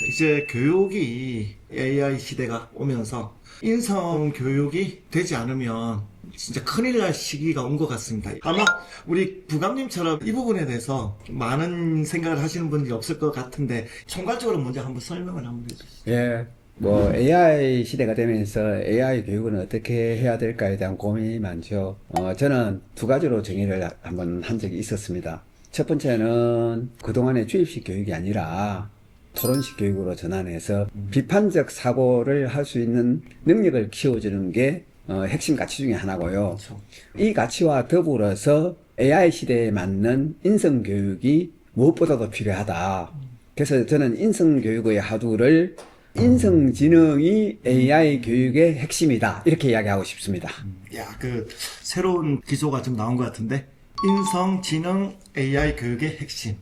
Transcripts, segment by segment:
이제 교육이 AI 시대가 오면서 인성 교육이 되지 않으면 진짜 큰일 날 시기가 온 것 같습니다. 아마 우리 부감님처럼 이 부분에 대해서 많은 생각을 하시는 분들이 없을 것 같은데 총괄적으로 먼저 한번 설명을 한번 해주시죠. 예, 뭐 AI 시대가 되면서 AI 교육은 어떻게 해야 될까에 대한 고민이 많죠. 저는 두 가지로 정의를 한번 한 적이 있었습니다. 첫 번째는 그동안의 주입식 교육이 아니라 토론식 교육으로 전환해서 비판적 사고를 할 수 있는 능력을 키워주는 게 핵심 가치 중에 하나고요. 그렇죠. 이 가치와 더불어서 AI 시대에 맞는 인성 교육이 무엇보다도 필요하다. 그래서 저는 인성 교육의 하두를 인성지능이 AI 교육의 핵심이다. 이렇게 이야기하고 싶습니다. 야, 그 새로운 기조가 좀 나온 것 같은데 인성, 지능, AI 교육의 핵심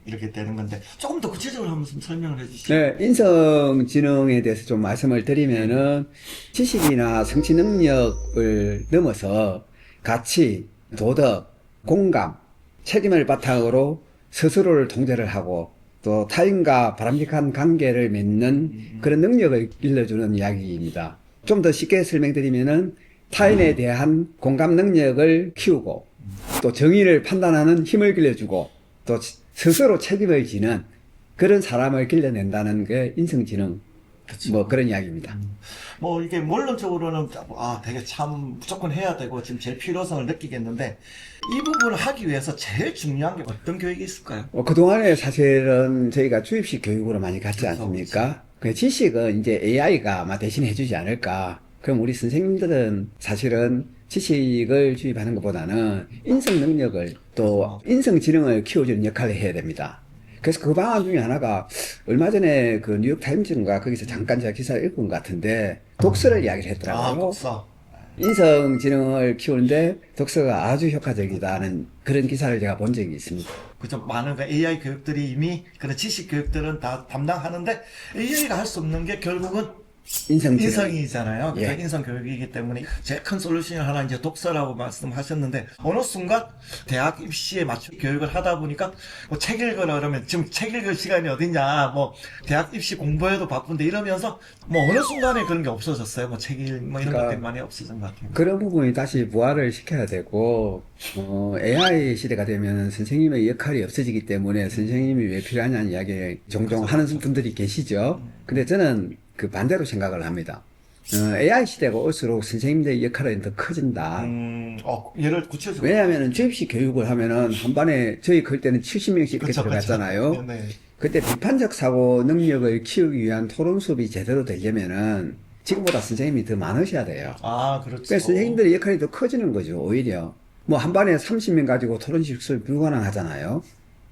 이렇게 되는 건데 조금 더 구체적으로 한번 좀 설명을 해주시죠. 네, 인성지능에 대해서 좀 말씀을 드리면은 지식이나 성취 능력을 넘어서 가치, 도덕, 공감, 책임을 바탕으로 스스로를 통제를 하고 또 타인과 바람직한 관계를 맺는 그런 능력을 길러주는 이야기입니다. 좀 더 쉽게 설명드리면은 타인에 대한 공감 능력을 키우고 또 정의를 판단하는 힘을 길러주고 또 스스로 책임을 지는 그런 사람을 길러낸다는 게 인성지능 뭐 그런 이야기입니다. 뭐 이게 원론적으로는 되게 참 무조건 해야 되고 지금 제일 필요성을 느끼겠는데 이 부분을 하기 위해서 제일 중요한 게 어떤 교육이 있을까요? 그동안에 사실은 저희가 주입식 교육으로 많이 갔지 그렇죠, 않습니까? 그 지식은 이제 AI가 아마 대신 해주지 않을까. 그럼 우리 선생님들은 사실은 지식을 주입하는 것보다는 인성 능력을 또 인성 지능을 키워주는 역할을 해야 됩니다. 그래서 그 방안 중에 하나가 얼마 전에 그 뉴욕 타임즈인가 거기서 잠깐 제가 기사를 읽은 것 같은데 독서를 이야기를 했더라고요. 독서. 인성지능을 키우는데 독서가 아주 효과적이다는 그런 기사를 제가 본 적이 있습니다. 그죠. 많은 AI 교육들이 이미 그런 지식 교육들은 다 담당하는데 AI가 할 수 없는 게 결국은 인성지능. 인성이잖아요. 그러니까 예. 인성 교육이기 때문에 제일 큰 솔루션이 하나 이제 독서라고 말씀하셨는데 어느 순간 대학 입시에 맞춘 교육을 하다 보니까 뭐 책 읽으라 그러면 지금 책 읽을 시간이 어딨냐 뭐 대학 입시 공부해도 바쁜데 이러면서 뭐 어느 순간에 그런 게 없어졌어요. 뭐 책 읽, 뭐 이런 그러니까 것들이 많이 없어진 것 같아요. 그런 부분이 다시 부활을 시켜야 되고, AI 시대가 되면 선생님의 역할이 없어지기 때문에 선생님이 왜 필요하냐는 이야기 종종 하는 분들이 계시죠. 근데 저는 그 반대로 생각을 합니다. AI 시대가 올수록 선생님들의 역할은 더 커진다. 예를 구체적으로. 왜냐하면 주입식 교육을 하면은 한 반에 저희 클 때는 70명씩 이렇게 들어갔잖아요. 네. 그때 비판적 사고 능력을 키우기 위한 토론 수업이 제대로 되려면은 지금보다 선생님이 더 많으셔야 돼요. 그렇죠. 그래서 선생님들의 역할이 더 커지는 거죠, 오히려. 뭐 한 반에 30명 가지고 토론식 수업 불가능하잖아요.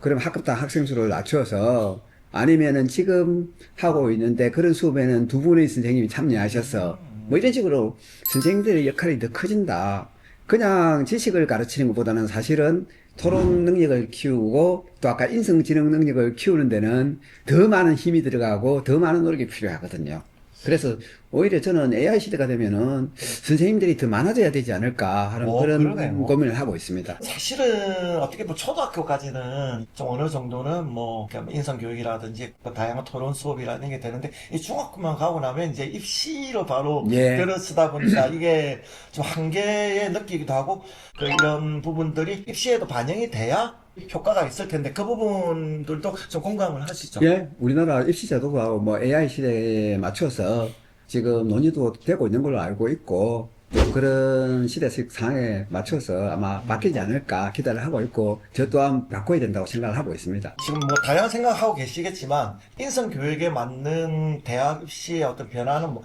그럼 학급당 학생 수를 낮춰서 아니면은 지금 하고 있는데 그런 수업에는 두 분의 선생님이 참여하셔서 뭐 이런 식으로 선생님들의 역할이 더 커진다. 그냥 지식을 가르치는 것보다는 사실은 토론 능력을 키우고 또 아까 인성지능 능력을 키우는 데는 더 많은 힘이 들어가고 더 많은 노력이 필요하거든요. 그래서 오히려 저는 AI 시대가 되면은 선생님들이 더 많아져야 되지 않을까 하는 그런 그러네요. 고민을 하고 있습니다. 사실은 어떻게 보면 초등학교까지는 좀 어느 정도는 뭐 그냥 인성 교육이라든지 뭐 다양한 토론 수업이라는 게 되는데 이 중학교만 가고 나면 이제 입시로 바로 예. 들어서다 보니까 이게 좀 한계에 느끼기도 하고 이런 부분들이 입시에도 반영이 돼야 효과가 있을 텐데 그 부분들도 좀 공감을 하시죠. 예, 우리나라 입시 제도가 뭐 AI 시대에 맞춰서 지금 논의도 되고 있는 걸로 알고 있고 또 그런 시대적 상황에 맞춰서 아마 바뀌지 않을까 기대를 하고 있고 저 또한 바꿔야 된다고 생각을 하고 있습니다. 지금 뭐 다양한 생각하고 계시겠지만 인성 교육에 맞는 대학 입시의 어떤 변화는 뭐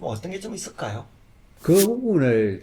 어떤 게 좀 있을까요? 그 부분을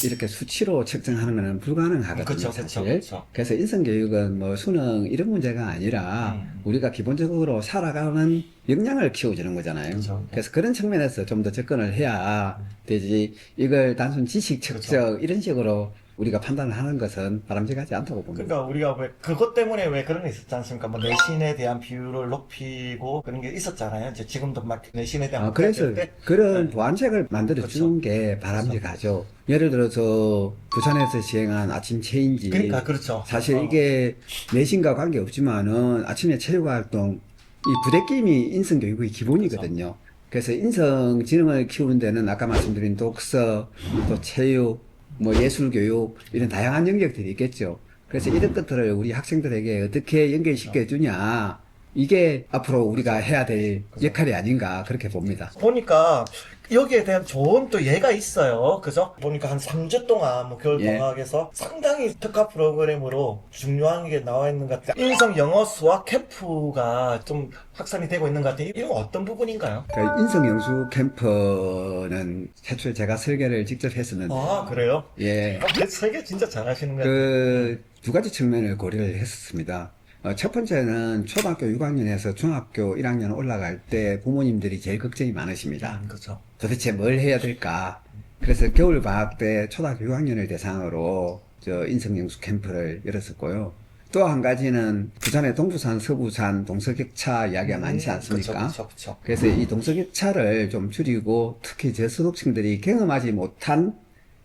이렇게 수치로 측정하는 것은 불가능하거든요, 그쵸, 사실. 그쵸. 그래서 인성교육은 뭐 수능 이런 문제가 아니라 우리가 기본적으로 살아가는 역량을 키워주는 거잖아요. 그쵸. 그래서 그런 측면에서 좀 더 접근을 해야 되지. 이걸 단순 지식 측정 이런 식으로 우리가 판단을 하는 것은 바람직하지 않다고 봅니다. 그러니까 우리가 왜 그것 때문에 왜 그런 게 있었지 않습니까? 뭐 내신에 대한 비율을 높이고 그런 게 있었잖아요. 이제 지금도 막 내신에 대한 그래서 문제가 될 때, 그런 네. 보완책을 만들어 주는 게 바람직하죠. 예를 들어서 부산에서 시행한 아침 체인지. 그러니까 그렇죠. 사실 이게 내신과 관계 없지만은 아침에 체육 활동 이 부대낌이 인성교육의 기본이거든요. 그래서 인성지능을 키우는 데는 아까 말씀드린 독서, 또 체육, 뭐 예술교육 이런 다양한 영역들이 있겠죠. 그래서 이런 것들을 우리 학생들에게 어떻게 연결시켜 주냐, 이게 앞으로 우리가 해야 될 역할이 아닌가 그렇게 봅니다. 보니까 여기에 대한 좋은 또 예가 있어요. 그죠? 보니까 한 3주 동안 뭐 겨울 예. 방학에서 상당히 특화 프로그램으로 중요한 게 나와 있는 것 같아요. 인성 영어 수학 캠프가 좀 확산이 되고 있는 것 같아요. 이건 어떤 부분인가요? 그 인성영수 캠프는 최초에 제가 설계를 직접 했었는데, 아, 그래요? 예. 설계 진짜 잘하시는 것 같아요. 그 두 가지 측면을 고려를 했었습니다. 첫 번째는 초등학교 6학년에서 중학교 1학년 올라갈 때 부모님들이 제일 걱정이 많으십니다. 그렇죠. 도대체 뭘 해야 될까? 그래서 겨울 방학 때 초등학교 6학년을 대상으로 인성영수 캠프를 열었었고요. 또 한 가지는 부산의 동부산, 서부산, 동서격차 이야기가 많지 않습니까? 그렇죠. 그래서 이 동서격차를 좀 줄이고 특히 저소득층들이 경험하지 못한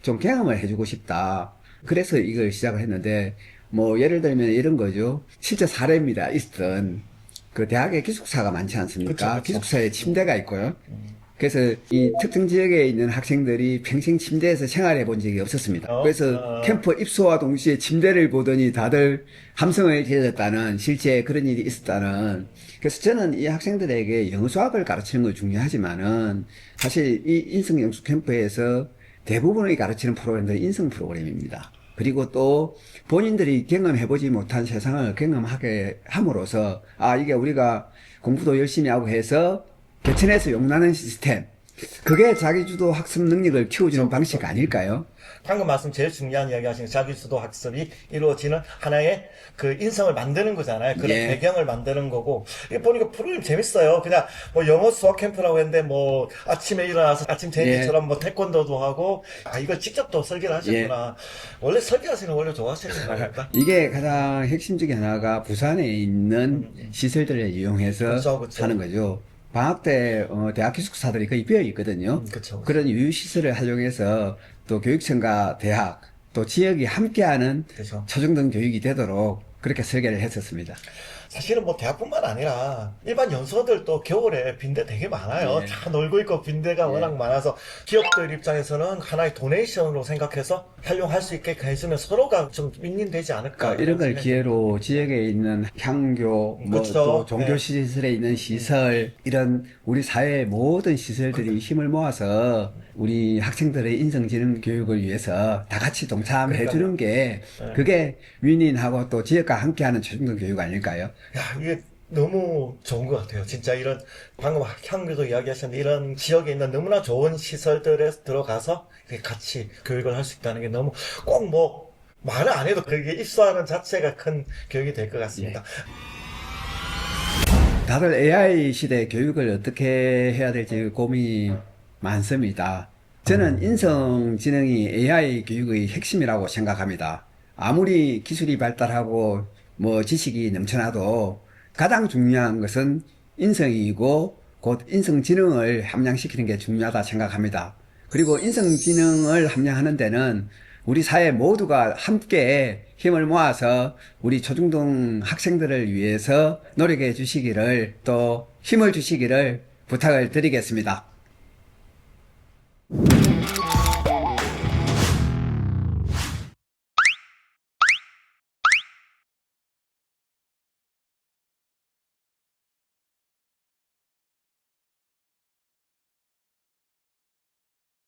좀 경험을 해주고 싶다. 그래서 이걸 시작을 했는데, 뭐 예를 들면 이런 거죠. 실제 사례입니다. 있었던 그 대학에 기숙사가 많지 않습니까? 그쵸. 기숙사에 침대가 있고요. 그래서 이 특정 지역에 있는 학생들이 평생 침대에서 생활해 본 적이 없었습니다. 그래서 캠프 입소와 동시에 침대를 보더니 다들 함성을 지르셨다는, 실제 그런 일이 있었다는. 그래서 저는 이 학생들에게 영어 수학을 가르치는 건 중요하지만은 사실 이 인성영수 캠프에서 대부분의 가르치는 프로그램들은 인성 프로그램입니다. 그리고 또 본인들이 경험해보지 못한 세상을 경험하게 함으로써, 아, 이게 우리가 공부도 열심히 하고 해서 개천에서 용나는 시스템, 그게 자기주도 학습 능력을 키워주는 방식 아닐까요? 방금 말씀 제일 중요한 이야기 하신 자기주도 학습이 이루어지는 하나의 그 인성을 만드는 거잖아요. 그런 예. 배경을 만드는 거고. 이게 보니까 프로그램 재밌어요. 그냥 뭐 영어 수학 캠프라고 했는데 뭐 아침에 일어나서 아침 제니처럼 뭐 태권도도 하고, 아, 이걸 직접 또 설계를 하셨구나. 원래 설계하시는 거 원래 좋아하시는 거니까. 이게 가장 핵심 중에 하나가 부산에 있는 시설들을 이용해서 그쵸. 하는 거죠. 방학 때 대학 기숙사들이 거의 비어 있거든요. 그쵸. 그런 유휴시설을 활용해서 또 교육청과 대학 또 지역이 함께하는 그죠. 초중등 교육이 되도록 그렇게 설계를 했었습니다. 사실은 뭐 대학뿐만 아니라 일반 연수원들도 겨울에 빈대 되게 많아요. 예. 다 놀고 있고 빈대가 워낙 많아서 기업들 입장에서는 하나의 도네이션으로 생각해서 활용할 수 있게 해주면 서로가 좀 윈윈되지 않을까. 그러니까 이런 걸 기회로 지역에 있는 향교, 뭐 그쵸. 또 종교 네. 시설에 있는 시설, 이런 우리 사회의 모든 시설들이 힘을 모아서 우리 학생들의 인성지능 교육을 위해서 다 같이 동참해 주는 게, 그게 윈윈하고 또 지역과 함께하는 초중등 교육 아닐까요? 야, 이게 너무 좋은 것 같아요. 진짜 이런, 방금 향교도 이야기하셨는데, 이런 지역에 있는 너무나 좋은 시설들에 들어가서 이렇게 같이 교육을 할 수 있다는 게 너무 꼭 뭐, 말을 안 해도 그게 입소하는 자체가 큰 교육이 될 것 같습니다. 다들 AI 시대 교육을 어떻게 해야 될지 고민이 많습니다. 저는 인성지능이 AI 교육의 핵심이라고 생각합니다. 아무리 기술이 발달하고 뭐 지식이 넘쳐나도 가장 중요한 것은 인성이고 곧 인성지능을 함양시키는 게 중요하다 생각합니다. 그리고 인성지능을 함양하는 데는 우리 사회 모두가 함께 힘을 모아서 우리 초중등 학생들을 위해서 노력해 주시기를, 또 힘을 주시기를 부탁을 드리겠습니다.